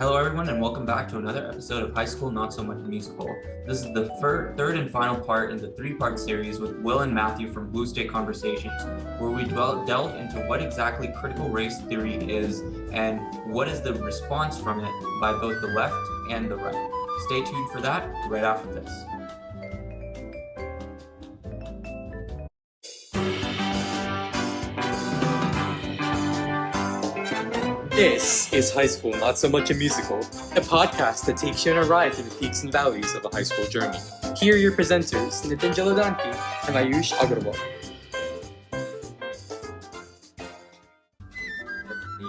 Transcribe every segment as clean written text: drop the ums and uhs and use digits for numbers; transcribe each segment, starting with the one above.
Hello, everyone, and welcome back to another episode of High School Not So Much Musical. This is the third and final part in the three-part series with Will and Matthew from Blue State Conversations, where we delve into what exactly critical race theory is and what is the response from it by both the left and the right. Stay tuned for that right after this. This is High School Not So Much a Musical, a podcast that takes you on a ride through the peaks and valleys of a high school journey. Here are your presenters, Nitin Jaladanki and Ayush Agarwal.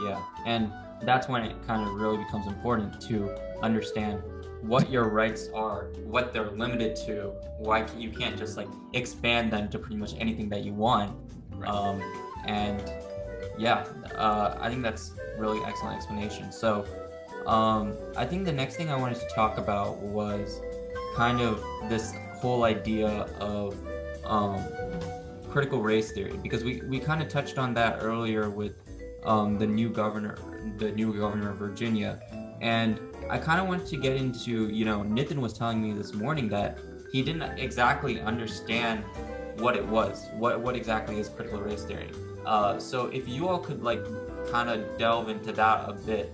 Yeah, and that's when it kind of really becomes important to understand what your rights are, what they're limited to, why you can't just like expand them to pretty much anything that you want. I think that's really excellent explanation. So I think the next thing I wanted to talk about was kind of this whole idea of critical race theory, because we kind of touched on that earlier with the new governor of Virginia. And I kind of wanted to get into, Nitin was telling me this morning that he didn't exactly understand what it was, what exactly is critical race theory. So if you all could kind of delve into that a bit,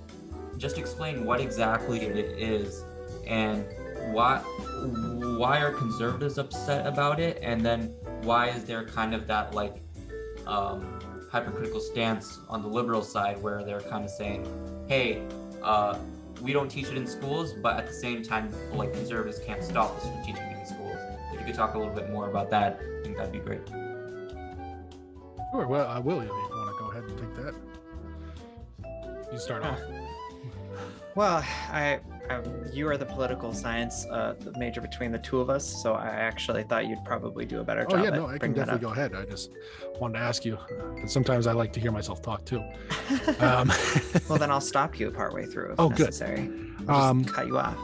just explain what exactly it is and why are conservatives upset about it, and then why is there kind of that hypercritical stance on the liberal side where they're kind of saying, hey, we don't teach it in schools, but at the same time, conservatives can't stop us from teaching it in schools. If you could talk a little bit more about that, I think that'd be great. Sure. Well, I will if you want to go ahead and take that. You start off. Well, you are the political science major between the two of us, so I actually thought you'd probably do a better job. Oh yeah, no, I can definitely go ahead. I just wanted to ask you, because sometimes I like to hear myself talk too. Well, then I'll stop you partway through if necessary. Good. I'll just cut you off.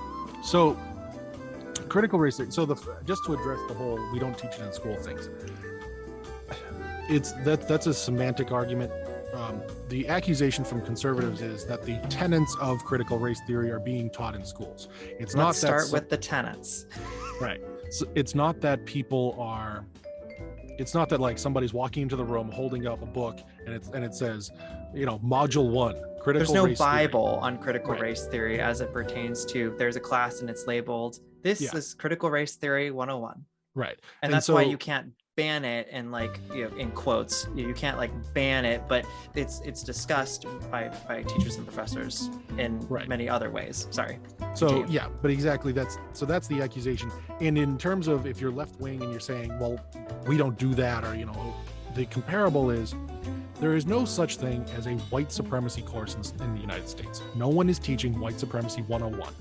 So, critical race theory. So just to address the whole "we don't teach it in school" things. That's a semantic argument. The accusation from conservatives is that the tenets of critical race theory are being taught in schools. Let's start with the tenets. Right. So it's not that it's not that somebody's walking into the room holding up a book and it says, module 1, critical There's race no Bible theory. on critical race theory as it pertains to, there's a class and it's labeled, this is critical race theory 101. Right. And that's why you can't ban it and in quotes, you can't ban it, but it's discussed by teachers and professors in many other ways. Sorry. So yeah, but exactly, that's the accusation. And in terms of if you're left wing and you're saying, well, we don't do that, or the comparable is there is no such thing as a white supremacy course in the United States. No one is teaching white supremacy 101,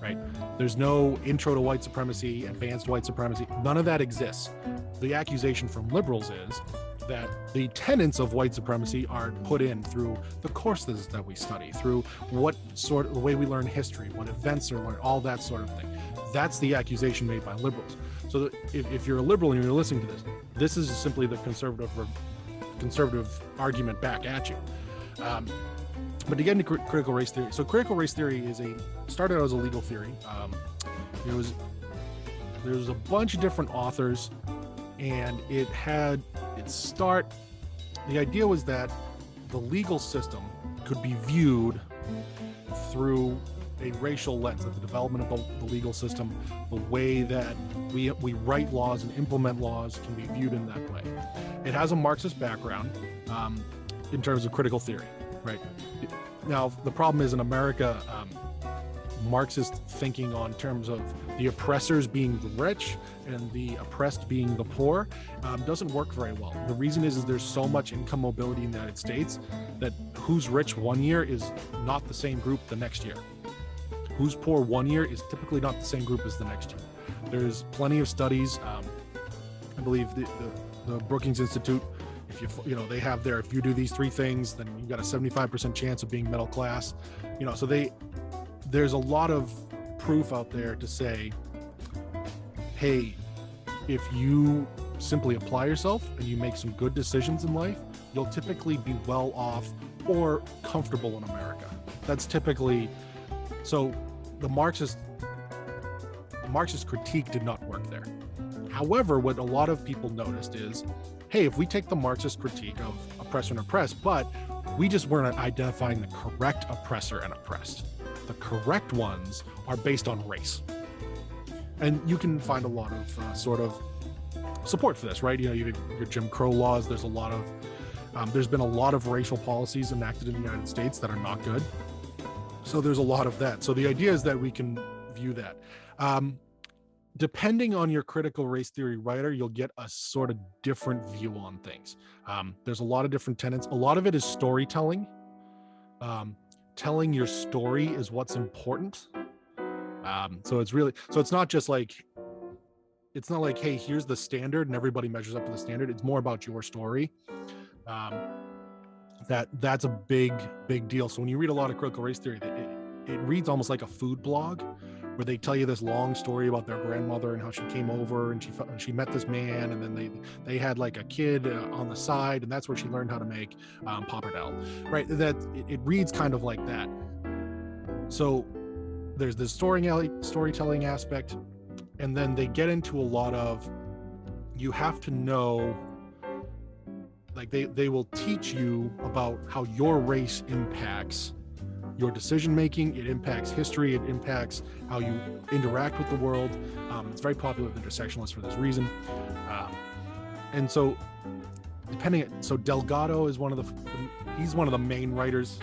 right? There's no intro to white supremacy, advanced white supremacy. None of that exists. The accusation from liberals is that the tenets of white supremacy are put in through the courses that we study, through the way we learn history, what events are learned, all that sort of thing. That's the accusation made by liberals. So if you're a liberal and you're listening to this is simply the conservative argument back at you. But to get into critical race theory, so critical race theory started out as a legal theory. There was a bunch of different authors, and the idea was that the legal system could be viewed through a racial lens, that the development of the legal system, the way that we write laws and implement laws can be viewed in that way. It has a Marxist background in terms of critical theory, right? Now, the problem is in America, Marxist thinking on terms of the oppressors being the rich and the oppressed being the poor doesn't work very well. The reason is there's so much income mobility in the United States that who's rich one year is not the same group the next year. Who's poor one year is typically not the same group as the next year. There's plenty of studies. I believe the Brookings Institute, if they have there, if you do these 3 things, then you've got a 75% chance of being middle class. So there's a lot of proof out there to say, hey, if you simply apply yourself and you make some good decisions in life, you'll typically be well off or comfortable in America. That's typically So the Marxist critique did not work there. However, what a lot of people noticed is, hey, if we take the Marxist critique of oppressor and oppressed, but we just weren't identifying the correct oppressor and oppressed. The correct ones are based on race. And you can find a lot of sort of support for this, right? You know, your Jim Crow laws, there's been a lot of racial policies enacted in the United States that are not good. So there's a lot of that. So the idea is that we can view that. Depending on your critical race theory writer, you'll get a sort of different view on things. There's a lot of different tenets. A lot of it is storytelling. Telling your story is what's important. So it's not just like, it's not like, hey, here's the standard and everybody measures up to the standard. It's more about your story. That's a big deal. So when you read a lot of critical race theory, it reads almost like a food blog, where they tell you this long story about their grandmother and how she came over and she met this man, and then they had like a kid on the side, and that's where she learned how to make pappardelle, right? That it reads kind of like that. So there's this storytelling aspect, and then they get into a lot of, you have to know, like they will teach you about how your race impacts your decision making. It impacts history. It impacts how you interact with the world. It's very popular with intersectionalists for this reason. And so, so Delgado is he's one of the main writers.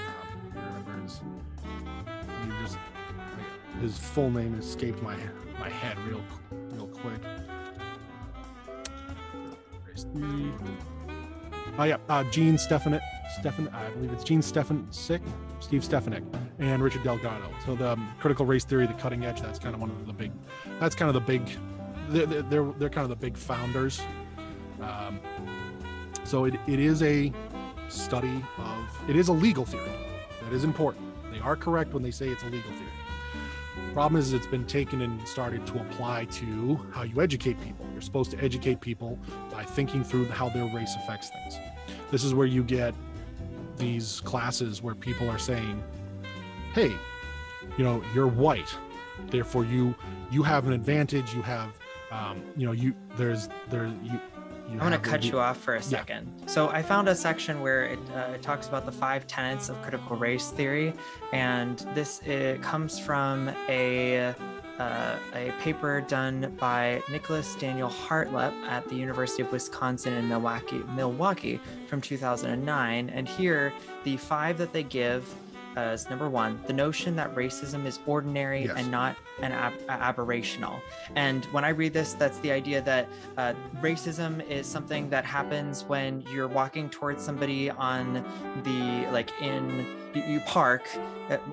His full name escaped my head real quick. Gene Stefanik. I believe it's Gene Stefanik, Steve Stefanik, and Richard Delgado. So the critical race theory, the cutting edge, that's kind of one of the big. That's kind of the big. They're kind of the big founders. So it is a study of. It is a legal theory. That is important. They are correct when they say it's a legal theory. The problem is it's been taken and started to apply to how you educate people. You're supposed to educate people by thinking through how their race affects things. This is where you get these classes where people are saying, hey, you're white, therefore you have an advantage. You have, I'm going to cut you off for a second. Yeah. So I found a section where it talks about the 5 tenets of critical race theory, and it comes from a paper done by Nicholas Daniel Hartleb at the University of Wisconsin in Milwaukee from 2009. And here, the 5 that they give is number 1, the notion that racism is ordinary and not an aberrational. And when I read this, that's the idea that racism is something that happens when you're walking towards somebody on you park.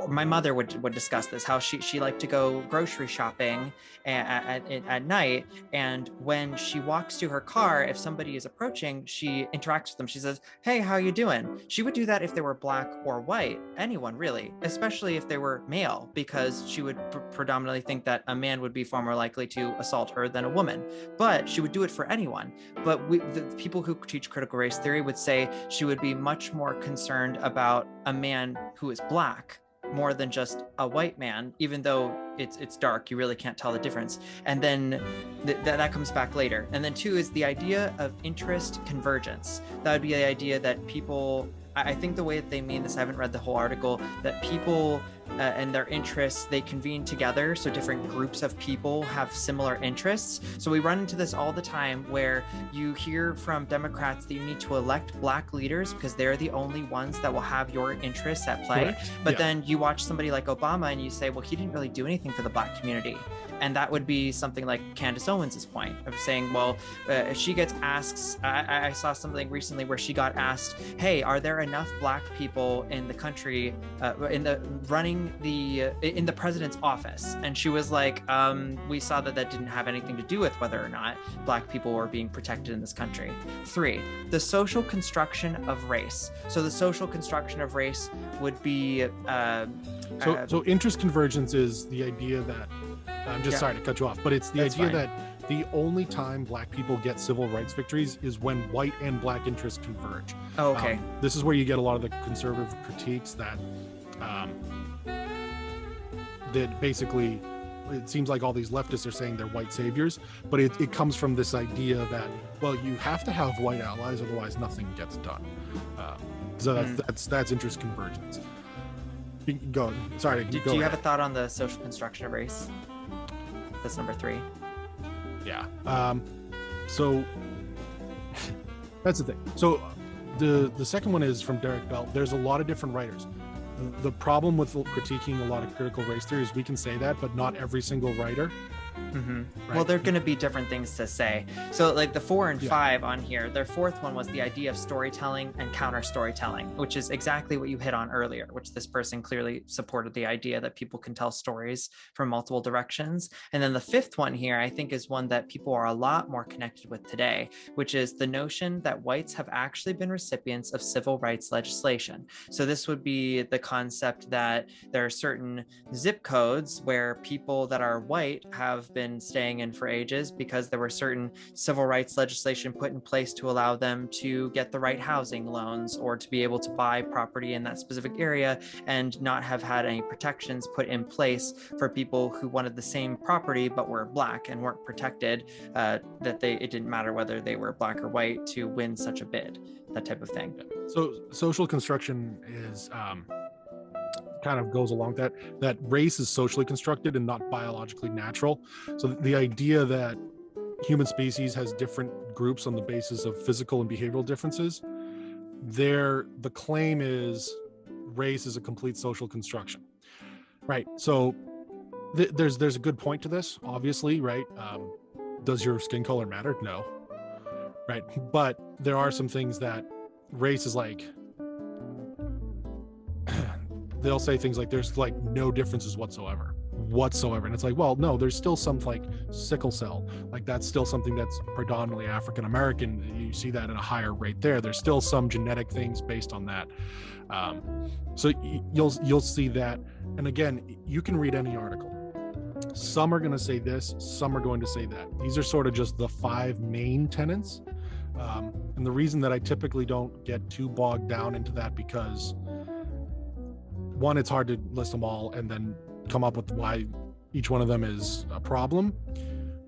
My mother would discuss this, how she liked to go grocery shopping at night, and when she walks to her car, if somebody is approaching, she interacts with them. She says, hey, how you doing? She would do that if they were black or white, anyone really, especially if they were male, because she would predominantly think that a man would be far more likely to assault her than a woman, but she would do it for anyone. But the people who teach critical race theory would say she would be much more concerned about a man who is black more than just a white man, even though it's dark, you really can't tell the difference. And then that comes back later. And then 2 is the idea of interest convergence. That would be the idea that people, I think the way that they mean this, I haven't read the whole article, that people and their interests, they convene together. So different groups of people have similar interests. So we run into this all the time where you hear from Democrats that you need to elect black leaders because they're the only ones that will have your interests at play. Correct. But then you watch somebody like Obama and you say, well, he didn't really do anything for the black community. And that would be something like Candace Owens' point of saying, well, if she gets asked, I saw something recently where she got asked, hey, are there enough black people in the country in the president's office? And she was like, we saw that didn't have anything to do with whether or not black people were being protected in this country. 3, the social construction of race. So the social construction of race would be so interest convergence is the idea that I'm just sorry to cut you off, but it's the idea that the only time black people get civil rights victories is when white and black interests converge. Oh, okay. This is where you get a lot of the conservative critiques that that basically it seems like all these leftists are saying they're white saviors, but it comes from this idea that, well, you have to have white allies, otherwise nothing gets done. So that's interest convergence. Go. Sorry. Do you have a thought on the social construction of race? That's number 3. Yeah. So that's the thing. So the second one is from Derek Bell. There's a lot of different writers. The problem with critiquing a lot of critical race theory is we can say that, but not every single writer. Mm-hmm. Right? Well, there are going to be different things to say. So like the 4 and 5 on here, their fourth one was the idea of storytelling and counter storytelling, which is exactly what you hit on earlier, which this person clearly supported the idea that people can tell stories from multiple directions. And then the 5th one here, I think, is one that people are a lot more connected with today, which is the notion that whites have actually been recipients of civil rights legislation. So this would be the concept that there are certain zip codes where people that are white have been staying in for ages because there were certain civil rights legislation put in place to allow them to get the right housing loans or to be able to buy property in that specific area, and not have had any protections put in place for people who wanted the same property but were Black and weren't protected, it didn't matter whether they were Black or white to win such a bid, that type of thing. So social construction is kind of goes along that race is socially constructed and not biologically natural. So the idea that human species has different groups on the basis of physical and behavioral differences, the claim is race is a complete social construction, right? So there's a good point to this, obviously, right? Does your skin color matter? No, right? But there are some things that race is like, they'll say things like there's like no differences whatsoever, and it's like, well, no, there's still some like sickle cell, like that's still something that's predominantly African American. You see that at a higher rate there's still some genetic things based on that. So you'll see that, and again, you can read any article. Some are going to say this, some are going to say that. These are sort of just the 5 main tenets, and the reason that I typically don't get too bogged down into that, because one, it's hard to list them all and then come up with why each one of them is a problem,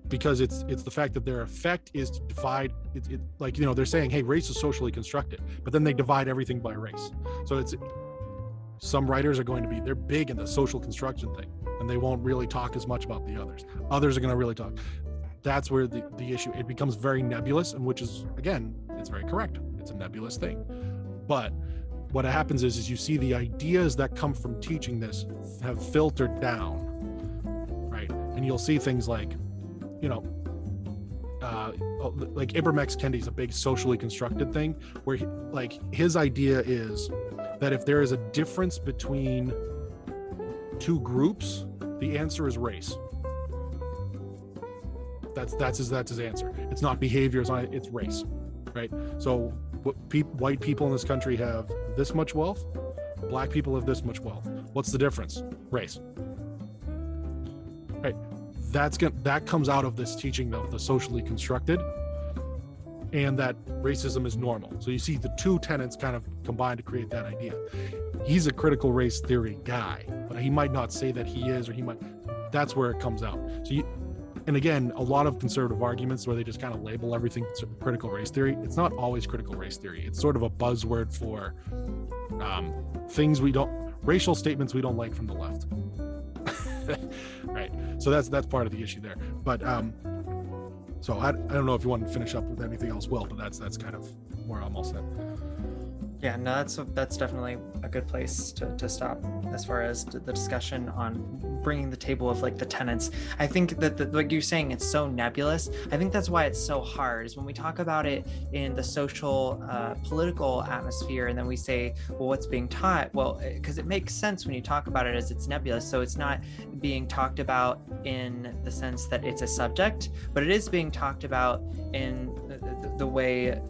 because it's the fact that their effect is to divide it, like, you know, they're saying, hey, race is socially constructed, but then they divide everything by race. So it's, some writers are going to be, they're big in the social construction thing and they won't really talk as much about the others are going to really talk. That's where the issue, it becomes very nebulous, and which is, again, it's very correct, it's a nebulous thing. But what happens is you see the ideas that come from teaching this have filtered down, right? And you'll see things like, you know, like Ibram X. Kendi is a big socially constructed thing, where his idea is that if there is a difference between 2 groups, the answer is race. That's his answer. It's not behavior, it's race, right? So white people in this country have this much wealth, Black people have this much wealth. What's the difference? Race, right? That comes out of this teaching of the socially constructed, and that racism is normal. So you see the 2 tenets kind of combine to create that idea. He's a critical race theory guy, but he might not say that he is, or he might. That's where it comes out. And again, a lot of conservative arguments where they just kind of label everything critical race theory. It's not always critical race theory. It's sort of a buzzword for racial statements we don't like from the left. Right. So that's part of the issue there. But so I don't know if you want to finish up with anything else, Will, but that's kind of where I'm all set. Yeah, no, that's definitely a good place to stop as far as the discussion on bringing the table of like the tenets. I think that like you're saying, it's so nebulous. I think that's why it's so hard, is when we talk about it in the social, political atmosphere, and then we say, well, what's being taught? Well, because it makes sense when you talk about it as it's nebulous. So it's not being talked about in the sense that it's a subject, but it is being talked about in the way,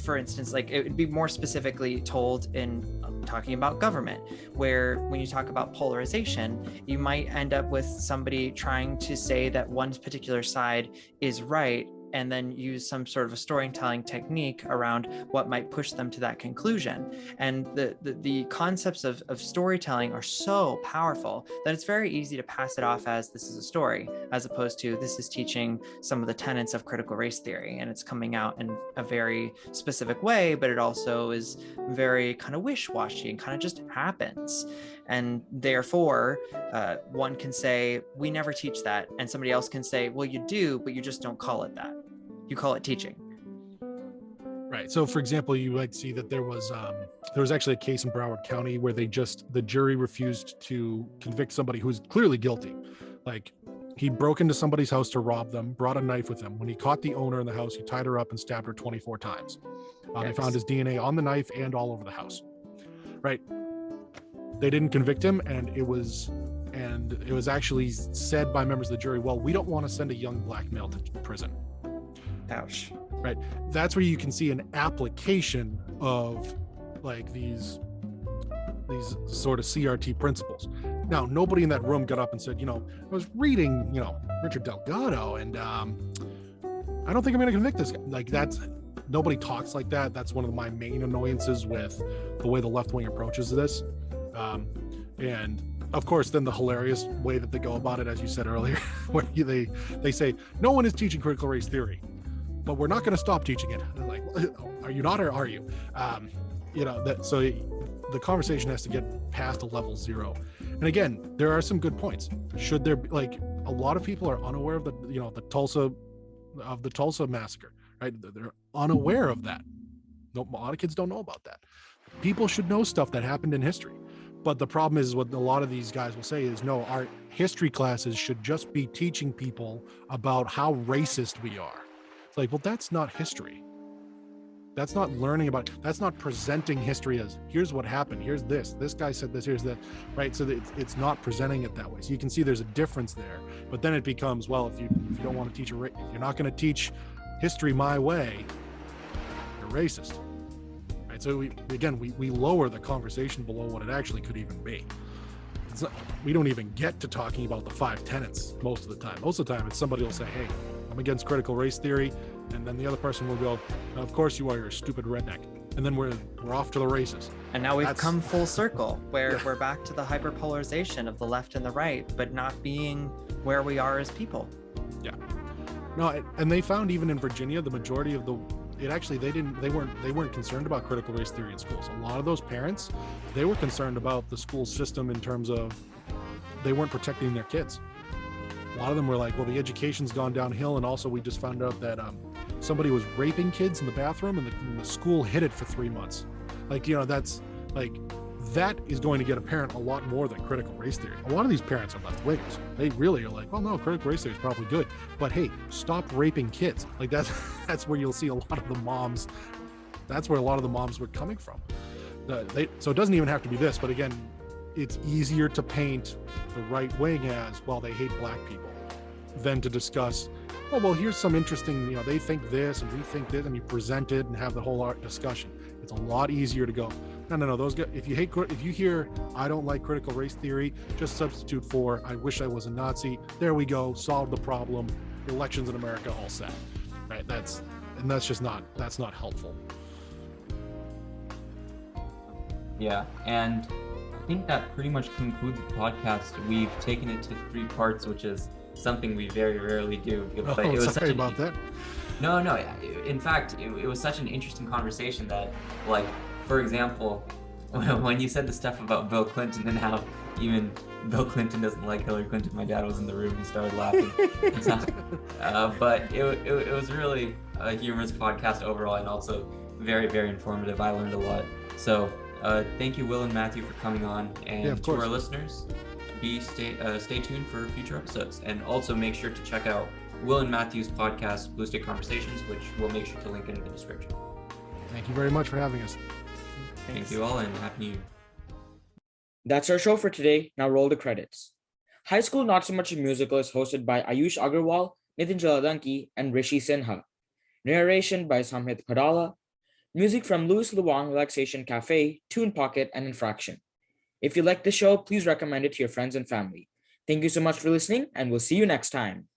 for instance, like it would be more specifically told in talking about government, where when you talk about polarization, you might end up with somebody trying to say that one particular side is right and then use some sort of a storytelling technique around what might push them to that conclusion. And the concepts of storytelling are so powerful that it's very easy to pass it off as this is a story, as opposed to this is teaching some of the tenets of critical race theory, and it's coming out in a very specific way, but it also is very kind of wish-washy and kind of just happens. And therefore, one can say, we never teach that. And somebody else can say, well, you do, but you just don't call it that. You call it teaching. Right. So, for example, you might see that there was actually a case in Broward County where the jury refused to convict somebody who's clearly guilty. Like, he broke into somebody's house to rob them, brought a knife with him. When he caught the owner in the house, he tied her up and stabbed her 24 times. They found his DNA on the knife and all over the house. Right. They didn't convict him, and it was actually said by members of the jury, well, we don't want to send a young black male to prison. Ouch. Right. That's where you can see an application of like these sort of CRT principles. Now, nobody in that room got up and said, I was reading, Richard Delgado, and I don't think I'm going to convict this guy. Like, nobody talks like that. That's one of my main annoyances with the way the left wing approaches this. And of course, then the hilarious way that they go about it, as you said earlier, where they say, no one is teaching critical race theory, but we're not going to stop teaching it. I'm like, are you not, or are you? So the conversation has to get past a level 0. And again, there are some good points. Should there be, like, a lot of people are unaware of the Tulsa massacre, right? They're unaware of that. A lot of kids don't know about that. People should know stuff that happened in history. But the problem is, what a lot of these guys will say is, no, our history classes should just be teaching people about how racist we are. It's like, well, that's not history. That's not learning about, that's not presenting history as, here's what happened, here's this guy said this, here's that, right? So it's not presenting it that way. So you can see there's a difference there. But then it becomes, well, if you don't want to teach, if you're not going to teach history my way, you're racist. So we lower the conversation below what it actually could even be. We don't even get to talking about the 5 tenets most of the time. Most of the time, it's somebody will say, hey, I'm against critical race theory. And then the other person will go, of course you are, you're a stupid redneck. And then we're off to the races. And now we've come full circle, where we're back to the hyperpolarization of the left and the right, but not being where we are as people. Yeah. No, and they found even in Virginia, the majority of they weren't concerned about critical race theory in schools. A lot of those parents, they were concerned about the school system in terms of they weren't protecting their kids. A lot of them were like, well, the education's gone downhill, and also we just found out that somebody was raping kids in the bathroom, and the school hid it for 3 months. Like, that's like, that is going to get a parent a lot more than critical race theory. A lot of these parents are left wingers. They really are like, well, no, critical race theory is probably good, but hey, stop raping kids. Like, that's where you'll see a lot of the moms. That's where a lot of the moms were coming from. So it doesn't even have to be this, but again, it's easier to paint the right wing as, well, they hate black people, than to discuss, oh, well, here's some interesting, they think this and we think this, and you present it and have the whole art discussion. It's a lot easier to go, no, those guys, if you hear, I don't like critical race theory, just substitute for, I wish I was a Nazi. There we go, solve the problem. Elections in America all set, right? That's not helpful. Yeah, and I think that pretty much concludes the podcast. We've taken it to 3 parts, which is something we very rarely do. But it was sorry about that. No. In fact, it was such an interesting conversation that, like, for example, when you said the stuff about Bill Clinton and how even Bill Clinton doesn't like Hillary Clinton, my dad was in the room, he started laughing. But it was really a humorous podcast overall, and also very, very informative. I learned a lot. So thank you, Will and Matthew, for coming on. And to our listeners, stay tuned for future episodes. And also make sure to check out Will and Matthew's podcast, Blue State Conversations, which we'll make sure to link in the description. Thank you very much for having us. Thank you all, and Happy New Year. That's our show for today. Now roll the credits. High School Not So Much a Musical is hosted by Ayush Agarwal, Nitin Jaladanki, and Rishi Sinha. Narration by Samhit Padala. Music from Louis Luang Relaxation Cafe, Tune Pocket, and Infraction. If you like the show, please recommend it to your friends and family. Thank you so much for listening, and we'll see you next time.